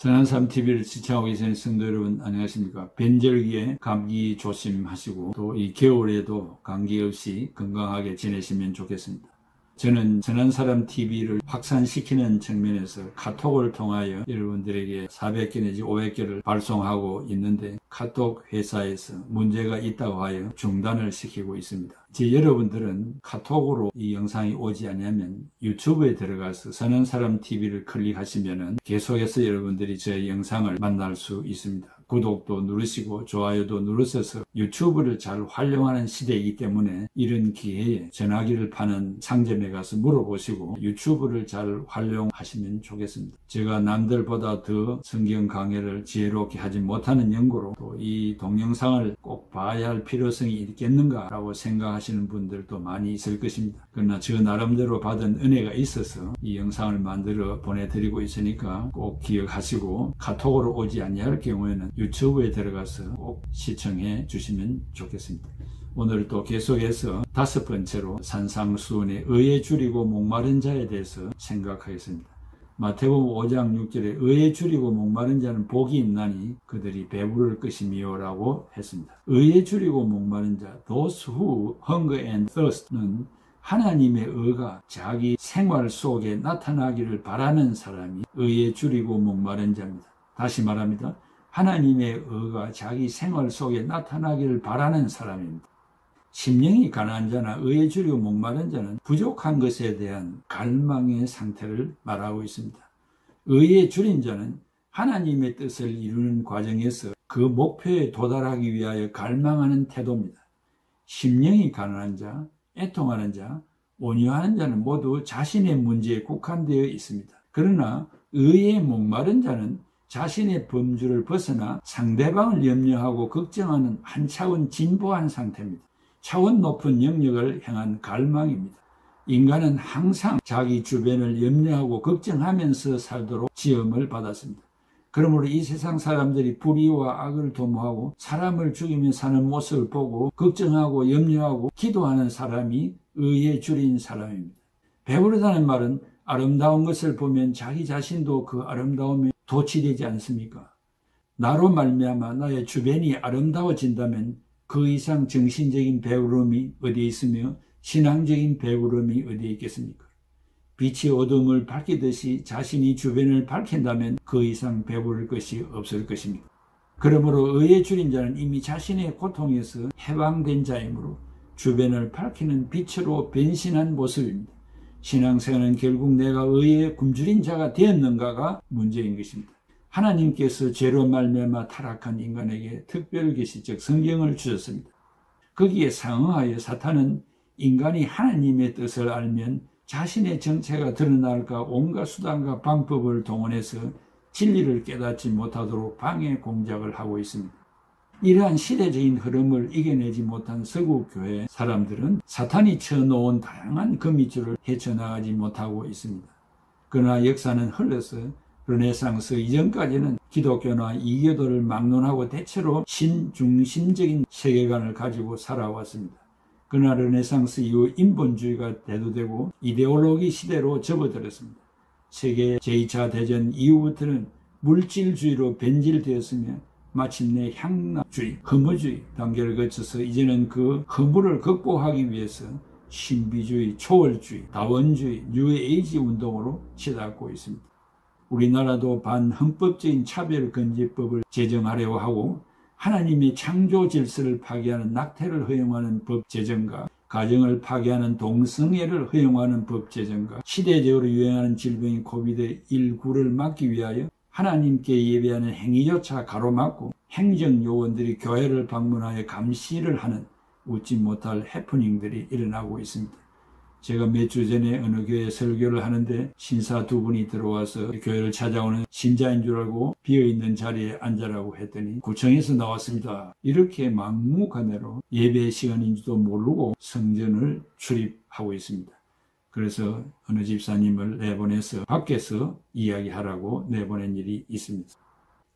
전한삼TV를 시청하고 계시는 성도 여러분 안녕하십니까. 변절기에 감기 조심하시고 또 이 겨울에도 감기 없이 건강하게 지내시면 좋겠습니다. 저는 전한사람TV를 확산시키는 측면에서 카톡을 통하여 여러분들에게 400개 내지 500개를 발송하고 있는데 카톡 회사에서 문제가 있다고 하여 중단을 시키고 있습니다. 이제 여러분들은 카톡으로 이 영상이 오지 않으면 유튜브에 들어가서 전한사람TV를 클릭하시면 계속해서 여러분들이 제 영상을 만날 수 있습니다. 구독도 누르시고 좋아요도 누르셔서 유튜브를 잘 활용하는 시대이기 때문에 이런 기회에 전화기를 파는 상점에 가서 물어보시고 유튜브를 잘 활용하시면 좋겠습니다. 제가 남들보다 더 성경 강해를 지혜롭게 하지 못하는 연고로 또 이 동영상을 꼭 봐야 할 필요성이 있겠는가 라고 생각하시는 분들도 많이 있을 것입니다. 그러나 저 나름대로 받은 은혜가 있어서 이 영상을 만들어 보내드리고 있으니까 꼭 기억하시고 카톡으로 오지 아니할 경우에는 유튜브에 들어가서 꼭 시청해 주시면 좋겠습니다. 오늘 또 계속해서 5번째로 산상수훈의 의에 줄이고 목마른 자에 대해서 생각하겠습니다. 마태복음 5장 6절에 의에 줄이고 목마른 자는 복이 있나니 그들이 배부를 것이미요 라고 했습니다. 의에 줄이고 목마른 자, those who hunger and thirst는 하나님의 의가 자기 생활 속에 나타나기를 바라는 사람이 의에 줄이고 목마른 자입니다. 다시 말합니다. 하나님의 의가 자기 생활 속에 나타나기를 바라는 사람입니다. 심령이 가난한 자나 의에 줄이고 목마른 자는 부족한 것에 대한 갈망의 상태를 말하고 있습니다. 의에 줄인 자는 하나님의 뜻을 이루는 과정에서 그 목표에 도달하기 위하여 갈망하는 태도입니다. 심령이 가난한 자, 애통하는 자, 온유하는 자는 모두 자신의 문제에 국한되어 있습니다. 그러나 의에 목마른 자는 자신의 범주를 벗어나 상대방을 염려하고 걱정하는 한 차원 진보한 상태입니다. 차원 높은 영역을 향한 갈망입니다. 인간은 항상 자기 주변을 염려하고 걱정하면서 살도록 지음을 받았습니다. 그러므로 이 세상 사람들이 불의와 악을 도모하고 사람을 죽이며 사는 모습을 보고 걱정하고 염려하고 기도하는 사람이 의에 줄인 사람입니다. 배부르다는 말은 아름다운 것을 보면 자기 자신도 그 아름다움에 도취되지 않습니까? 나로 말미암아 나의 주변이 아름다워진다면 그 이상 정신적인 배부름이 어디에 있으며 신앙적인 배부름이 어디에 있겠습니까? 빛이 어둠을 밝히듯이 자신이 주변을 밝힌다면 그 이상 배부를 것이 없을 것입니다. 그러므로 의에 줄인 자는 이미 자신의 고통에서 해방된 자이므로 주변을 밝히는 빛으로 변신한 모습입니다. 신앙생활은 결국 내가 의에 굶주린 자가 되었는가가 문제인 것입니다. 하나님께서 죄로 말미암아 타락한 인간에게 특별 계시적 성경을 주셨습니다. 거기에 상응하여 사탄은 인간이 하나님의 뜻을 알면 자신의 정체가 드러날까 온갖 수단과 방법을 동원해서 진리를 깨닫지 못하도록 방해 공작을 하고 있습니다. 이러한 시대적인 흐름을 이겨내지 못한 서구교회 사람들은 사탄이 쳐놓은 다양한 거미줄을 헤쳐나가지 못하고 있습니다. 그러나 역사는 흘러서 르네상스 이전까지는 기독교나 이교도를 막론하고 대체로 신중심적인 세계관을 가지고 살아왔습니다. 그러나 르네상스 이후 인본주의가 대두되고 이데올로기 시대로 접어들었습니다. 세계 제2차 대전 이후부터는 물질주의로 변질되었으며 마침내 향락주의, 허무주의 단계를 거쳐서 이제는 그 허무를 극복하기 위해서 신비주의, 초월주의, 다원주의, 뉴에이지 운동으로 치닫고 있습니다. 우리나라도 반헌법적인 차별금지법을 제정하려고 하고 하나님의 창조 질서를 파괴하는 낙태를 허용하는 법 제정과 가정을 파괴하는 동성애를 허용하는 법 제정과 시대적으로 유행하는 질병인 코비드19를 막기 위하여 하나님께 예배하는 행위조차 가로막고 행정요원들이 교회를 방문하여 감시를 하는 웃지 못할 해프닝들이 일어나고 있습니다. 제가 몇 주 전에 어느 교회에 설교를 하는데 신사 두 분이 들어와서 교회를 찾아오는 신자인 줄 알고 비어있는 자리에 앉으라고 했더니 구청에서 나왔습니다. 이렇게 막무가내로 예배 시간인지도 모르고 성전을 출입하고 있습니다. 그래서 어느 집사님을 내보내서 밖에서 이야기하라고 내보낸 일이 있습니다.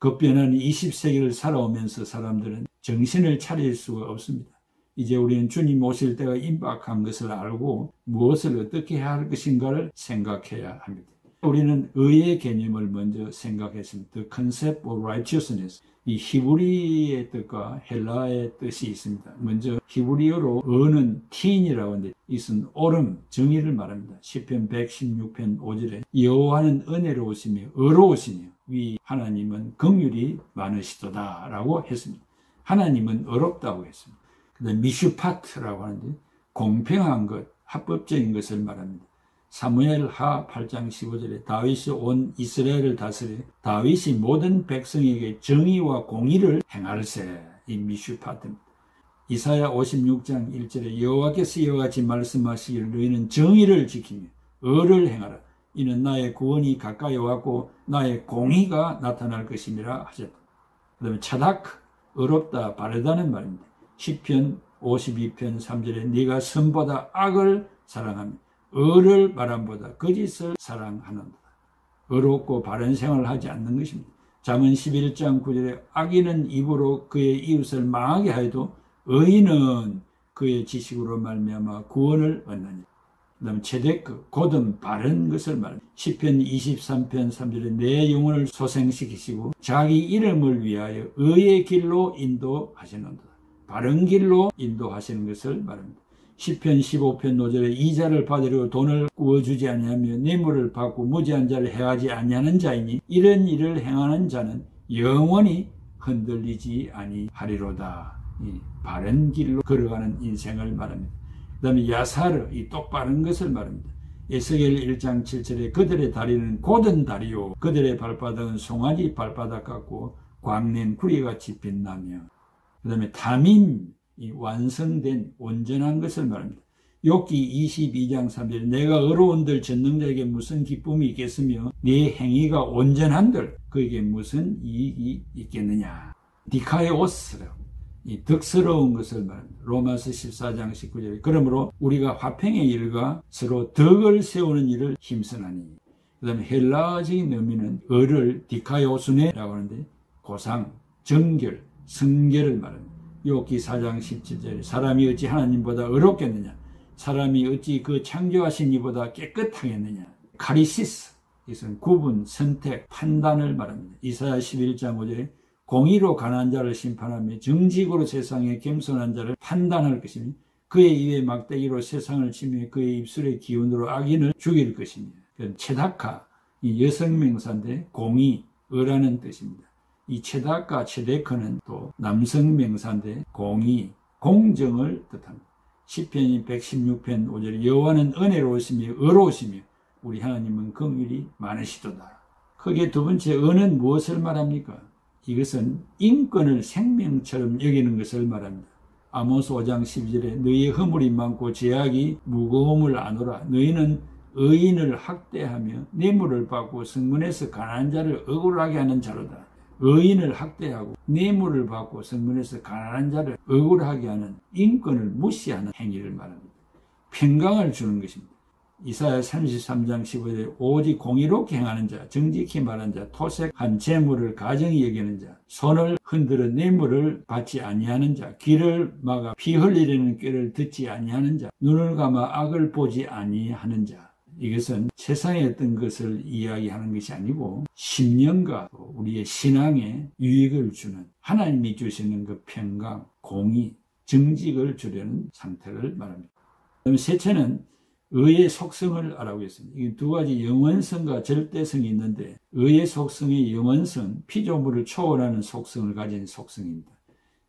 급변한 20세기를 살아오면서 사람들은 정신을 차릴 수가 없습니다. 이제 우리는 주님 오실 때가 임박한 것을 알고 무엇을 어떻게 해야 할 것인가를 생각해야 합니다. 우리는 의의 개념을 먼저 생각했습니다. The concept of righteousness. 이 히브리의 뜻과 헬라의 뜻이 있습니다. 먼저 히브리어로 어는 티인이라고 하는데 이것은 옳음, 정의를 말합니다. 시편 116편 5절에 여호와는 은혜로우시며 의로우시며 위 하나님은 긍휼이 많으시도다 라고 했습니다. 하나님은 의롭다고 했습니다. 그 다음에 미슈파트라고 하는데 공평한 것, 합법적인 것을 말합니다. 사무엘하 8장 15절에 다윗이 온 이스라엘을 다스려 다윗이 모든 백성에게 정의와 공의를 행할세. 이 미슈파트입니다. 이사야 56장 1절에 여호와께서 이와 같이 말씀하시기를 너희는 정의를 지키며 의를 행하라. 이는 나의 구원이 가까이 왔고 나의 공의가 나타날 것임이라 하셨다. 그 다음에 차다크, 의롭다, 바르다는 말입니다. 시편 52편 3절에 네가 선보다 악을 사랑하며 의를 바람보다 거짓을 사랑하는도다. 의롭고 바른 생활을 하지 않는 것입니다. 잠언 11장 9절에 악인은 입으로 그의 이웃을 망하게 하여도 의인은 그의 지식으로 말미암아 구원을 얻느니라. 그 다음에 체데크, 곧은 바른 것을 말합니다. 시편 23편 3절에 내 영혼을 소생시키시고 자기 이름을 위하여 의의 길로 인도하시는도다. 바른 길로 인도하시는 것을 말합니다. 시편 15편 5절에 이자를 받으려 돈을 구워주지 아니하며 뇌물을 받고 무지한 자를 해하지 아니하는 자이니 이런 일을 행하는 자는 영원히 흔들리지 아니하리로다. 이 바른 길로 걸어가는 인생을 말합니다. 그 다음에 야사르, 이 똑바른 것을 말합니다. 에스겔 1장 7절에 그들의 다리는 곧은 다리요 그들의 발바닥은 송아지 발바닥 같고 광낸 구리같이 빛나며. 그 다음에 담임, 이 완성된 온전한 것을 말합니다. 욥기 22장 3절에 내가 의로운들 전능자에게 무슨 기쁨이 있겠으며 네 행위가 온전한들 그에게 무슨 이익이 있겠느냐. 디카이오스라고 이 덕스러운 것을 말합니다. 로마서 14장 19절에 그러므로 우리가 화평의 일과 서로 덕을 세우는 일을 힘쓰나니. 그 다음에 헬라적인 의미는 의를 디카이오스네라고 하는데 고상, 정결, 성결을 말합니다. 욥기 4장 17절에 사람이 어찌 하나님보다 의롭겠느냐. 사람이 어찌 그 창조하신 이보다 깨끗하겠느냐. 카리시스, 이것은 구분, 선택, 판단을 말합니다. 이사야 11장 5절에 공의로 가난한 자를 심판하며 정직으로 세상에 겸손한 자를 판단할 것이며 그의 입에 막대기로 세상을 치며 그의 입술의 기운으로 악인을 죽일 것입니다. 체다카, 이 여성명사인데 공의, 의라는 뜻입니다. 이 체다카, 체데크는 또 남성명사인데 공의, 공정을 뜻합니다. 시편 116편 5절에 여호와는 은혜로우시며 의로우시며 우리 하나님은 긍휼이 많으시도다. 크게 두 번째 의는 무엇을 말합니까? 이것은 인권을 생명처럼 여기는 것을 말합니다. 아모스 5장 12절에 너희의 허물이 많고 죄악이 무거움을 아노라. 너희는 의인을 학대하며 뇌물을 받고 성문에서 가난한 자를 억울하게 하는 자로다. 의인을 학대하고 뇌물을 받고 성문에서 가난한 자를 억울하게 하는 인권을 무시하는 행위를 말합니다. 평강을 주는 것입니다. 이사야 33장 15절에 오직 공의롭게 행하는 자, 정직히 말하는 자, 토색한 재물을 가정히 여기는 자, 손을 흔들어 뇌물을 받지 아니하는 자, 귀를 막아 피 흘리려는 꾀를 듣지 아니하는 자, 눈을 감아 악을 보지 아니하는 자. 이것은 세상의 어떤 것을 이야기하는 것이 아니고 신념과 우리의 신앙에 유익을 주는 하나님이 주시는 그 평강, 공의, 정직을 주려는 상태를 말합니다. 그다음에 셋째는 의의 속성을 알아보겠습니다. 이 두 가지 영원성과 절대성이 있는데 의의 속성의 영원성, 피조물을 초월하는 속성을 가진 속성입니다.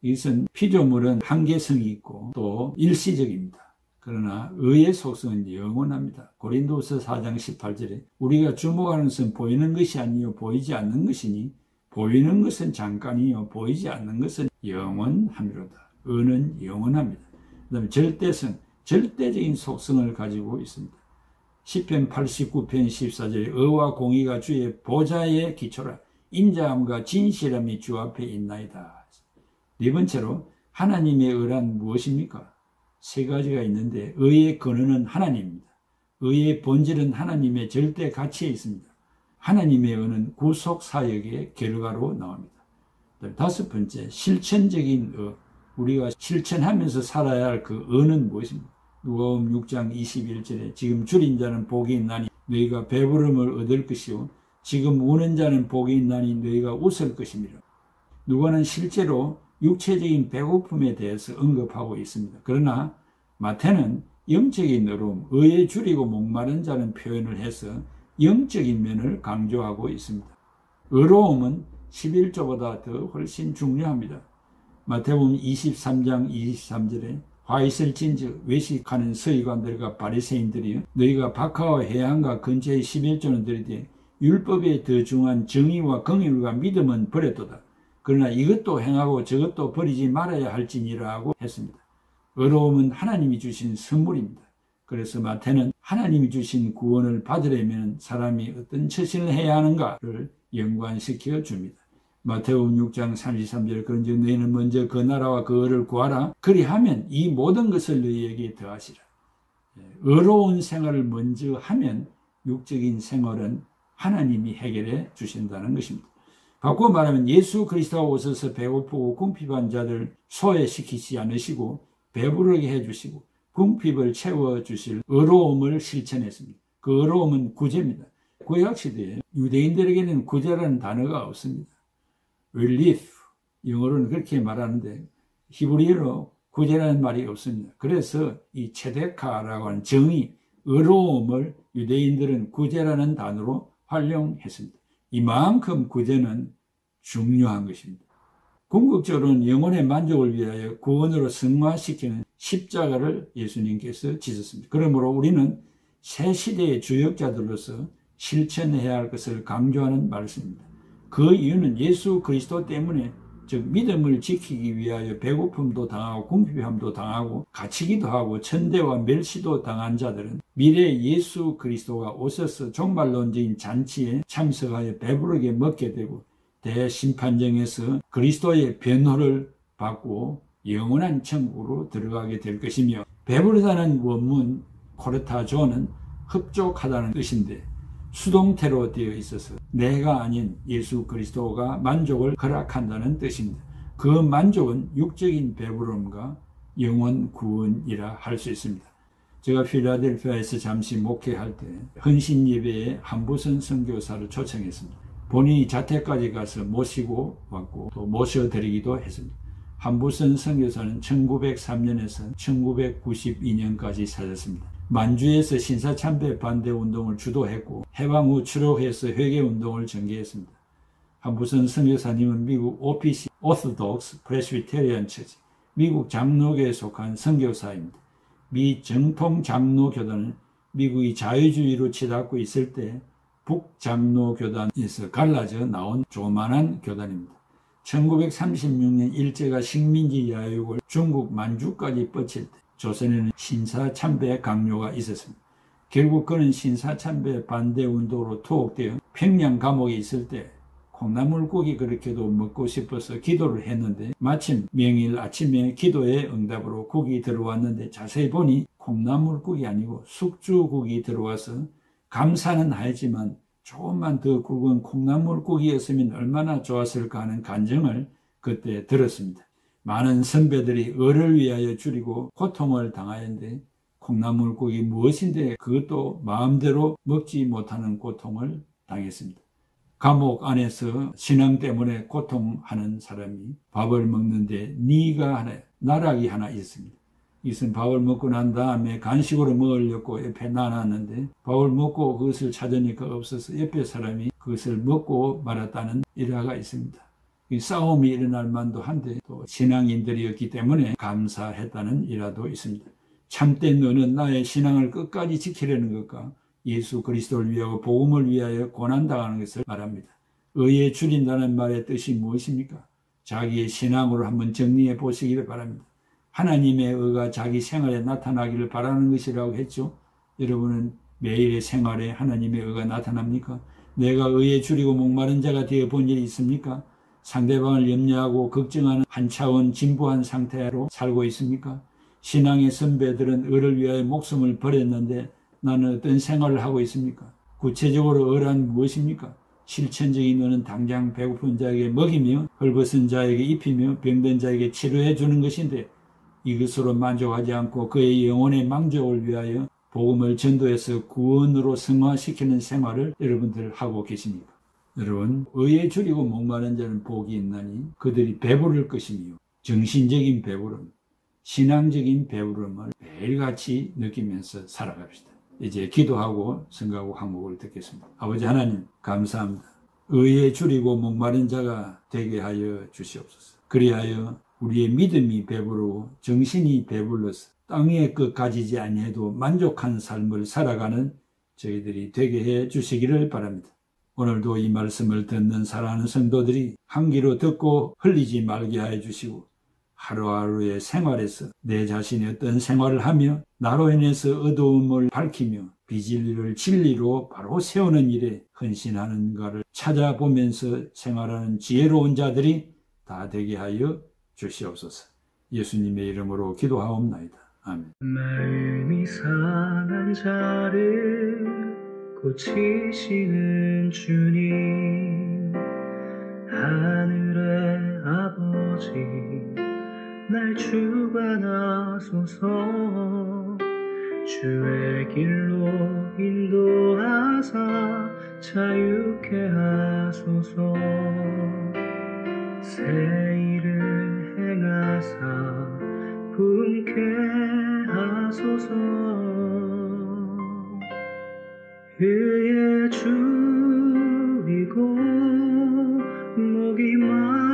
이것은 피조물은 한계성이 있고 또 일시적입니다. 그러나 의의 속성은 영원합니다. 고린도서 4장 18절에 우리가 주목하는 것은 보이는 것이 아니요 보이지 않는 것이니 보이는 것은 잠깐이요 보이지 않는 것은 영원함이로다. 의는 영원합니다. 그 다음에 절대성, 절대적인 속성을 가지고 있습니다. 시편 89편 14절에 의와 공의가 주의 보좌의 기초라. 인자함과 진실함이 주 앞에 있나이다. 네 번째로 하나님의 의란 무엇입니까? 세 가지가 있는데 의의 근원은 하나님입니다. 의의 본질은 하나님의 절대 가치에 있습니다. 하나님의 의는 구속 사역의 결과로 나옵니다. 다섯 번째, 실천적인 의. 우리가 실천하면서 살아야 할 그 의는 무엇입니까? 누가복음 6장 21절에 지금 줄인 자는 복이 있나니 너희가 배부름을 얻을 것이요 지금 우는 자는 복이 있나니 너희가 웃을 것입니다. 누가는 실제로 육체적인 배고픔에 대해서 언급하고 있습니다. 그러나 마태는 영적인 어려움, 의에 줄이고 목마른 자는 표현을 해서 영적인 면을 강조하고 있습니다. 어려움은 11조보다 더 훨씬 중요합니다. 마태복음 23장 23절에 화 있을진즉 외식하는 서기관들과 바리새인들이여 너희가 박하와 해안과 근처의 11조는 드리되 율법에 더 중한 정의와 긍휼과 믿음은 버렸도다. 그러나 이것도 행하고 저것도 버리지 말아야 할지니라 하고 했습니다. 어려움은 하나님이 주신 선물입니다. 그래서 마태는 하나님이 주신 구원을 받으려면 사람이 어떤 처신을 해야 하는가를 연관시켜 줍니다. 마태복음 6장 33절 그런즉 너희는 먼저 그 나라와 그 의를 구하라. 그리하면 이 모든 것을 너희에게 더하시라. 어려운 생활을 먼저 하면 육적인 생활은 하나님이 해결해 주신다는 것입니다. 바꾸어 말하면 예수 그리스도가 오셔서 배고프고 궁핍한 자들 소외시키지 않으시고 배부르게 해주시고 궁핍을 채워주실 어려움을 실천했습니다. 그 어려움은 구제입니다. 구약시대에 유대인들에게는 구제라는 단어가 없습니다. relief, 영어로는 그렇게 말하는데 히브리어로 구제라는 말이 없습니다. 그래서 이 체데카라고 하는 정의, 어려움을 유대인들은 구제라는 단어로 활용했습니다. 이만큼 구제는 중요한 것입니다. 궁극적으로는 영혼의 만족을 위하여 구원으로 승화시키는 십자가를 예수님께서 지셨습니다. 그러므로 우리는 새 시대의 주역자들로서 실천해야 할 것을 강조하는 말씀입니다. 그 이유는 예수 그리스도 때문에 즉 믿음을 지키기 위하여 배고픔도 당하고 궁핍함도 당하고 갇히기도 하고 천대와 멸시도 당한 자들은 미래 예수 그리스도가 오셔서 종말론적인 잔치에 참석하여 배부르게 먹게 되고 대심판정에서 그리스도의 변호를 받고 영원한 천국으로 들어가게 될 것이며, 배부르다는 원문 코르타조는 흡족하다는 뜻인데 수동태로 되어 있어서 내가 아닌 예수 그리스도가 만족을 허락한다는 뜻입니다. 그 만족은 육적인 배부름과 영원 구원이라 할 수 있습니다. 제가 필라델피아에서 잠시 목회할 때 헌신 예배에 한부선 선교사를 초청했습니다. 본인이 자택까지 가서 모시고 왔고 또 모셔드리기도 했습니다. 한부선 선교사는 1903년에서 1992년까지 살았습니다. 만주에서 신사참배 반대 운동을 주도했고 해방 후 추록해서 회개운동을 전개했습니다. 한부선 선교사님은 미국 OPC Orthodox Presbyterian Church, 미국 장로교에 속한 선교사입니다. 미 정통 장로교단은 미국이 자유주의로 치닫고 있을 때 북장로교단에서 갈라져 나온 조만한 교단입니다. 1936년 일제가 식민지 야유를 중국 만주까지 뻗칠 때 조선에는 신사참배 강요가 있었습니다. 결국 그는 신사참배 반대 운동으로 투옥되어 평양 감옥에 있을 때 콩나물국이 그렇게도 먹고 싶어서 기도를 했는데 마침 명일 아침에 기도의 응답으로 국이 들어왔는데 자세히 보니 콩나물국이 아니고 숙주국이 들어와서 감사는 하지만 조금만 더 굵은 콩나물국이었으면 얼마나 좋았을까 하는 간증을 그때 들었습니다. 많은 선배들이 을을 위하여 줄이고 고통을 당하였는데 콩나물국이 무엇인데 그것도 마음대로 먹지 못하는 고통을 당했습니다. 감옥 안에서 신앙 때문에 고통하는 사람이 밥을 먹는데 니가 하나, 나락이 하나 있습니다. 이것은 밥을 먹고 난 다음에 간식으로 먹으려고 옆에 놔놨는데 밥을 먹고 그것을 찾으니까 없어서 옆에 사람이 그것을 먹고 말았다는 일화가 있습니다. 싸움이 일어날 만도 한데 또 신앙인들이었기 때문에 감사했다는 일화도 있습니다. 참된 너는 나의 신앙을 끝까지 지키려는 것과 예수 그리스도를 위하고 복음을 위하여 고난당하는 것을 말합니다. 의에 줄인다는 말의 뜻이 무엇입니까? 자기의 신앙으로 한번 정리해 보시기를 바랍니다. 하나님의 의가 자기 생활에 나타나기를 바라는 것이라고 했죠. 여러분은 매일의 생활에 하나님의 의가 나타납니까? 내가 의에 줄이고 목마른 자가 되어 본 일이 있습니까? 상대방을 염려하고 걱정하는 한 차원 진부한 상태로 살고 있습니까? 신앙의 선배들은 의를 위하여 목숨을 버렸는데 나는 어떤 생활을 하고 있습니까? 구체적으로 의란 무엇입니까? 실천적인 의는 당장 배고픈 자에게 먹이며 헐벗은 자에게 입히며 병든 자에게 치료해 주는 것인데 이것으로 만족하지 않고 그의 영혼의 만족을 위하여 복음을 전도해서 구원으로 승화시키는 생활을 여러분들 하고 계십니까? 여러분, 의에 줄이고 목마른 자는 복이 있나니 그들이 배부를 것이며, 정신적인 배부름, 신앙적인 배부름을 매일같이 느끼면서 살아갑시다. 이제 기도하고 성가하고 항목을 듣겠습니다. 아버지 하나님, 감사합니다. 의에 줄이고 목마른 자가 되게 하여 주시옵소서. 그리하여 우리의 믿음이 배부르고 정신이 배불러서 땅의 것 가지지 아니해도 만족한 삶을 살아가는 저희들이 되게 해 주시기를 바랍니다. 오늘도 이 말씀을 듣는 사랑하는 성도들이 한 귀로 듣고 흘리지 말게 하여 주시고, 하루하루의 생활에서 내 자신이 어떤 생활을 하며 나로 인해서 어두움을 밝히며 비진리를 진리로 바로 세우는 일에 헌신하는가를 찾아보면서 생활하는 지혜로운 자들이 다 되게 하여 주시옵소서. 예수님의 이름으로 기도하옵나이다. 아멘. 마음이 상한 자를 고치시는 주님, 하늘의 아버지 날 주관하소서. 주의 길로 인도하사 자유케 하소서. 새 일을 행하사 분케 하소서. 의에 줄이고 목이 마르니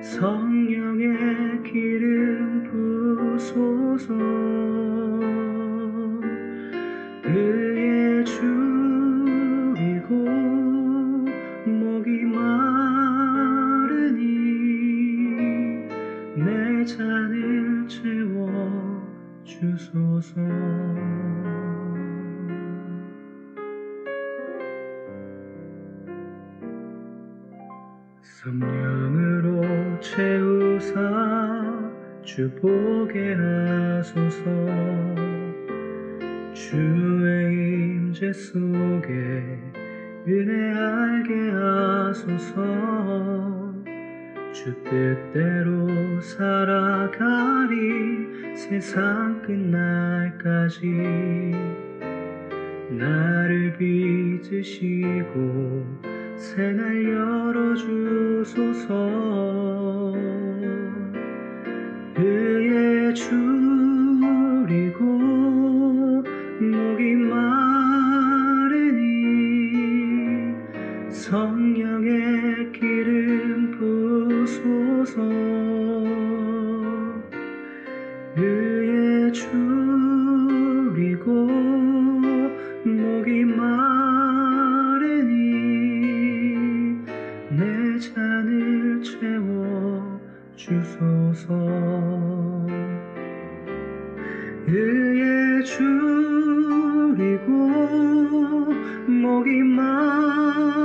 성령의 기름 부소서. 의에 줄이고 목이 마르니 내 잔을 채워 주소서. 성령으로 채우사 주 보게 하소서. 주의 임재 속에 은혜 알게 하소서. 주 뜻대로 살아가리 세상 끝날까지. 나를 빚으시고 새날 열어주소서. 의에 줄이고 목이 마르니 성령의 기름 부소서. 의에 줄이고 목이 마르니 내 잔을 채워 주소서. 의에 줄이고 목이 마르니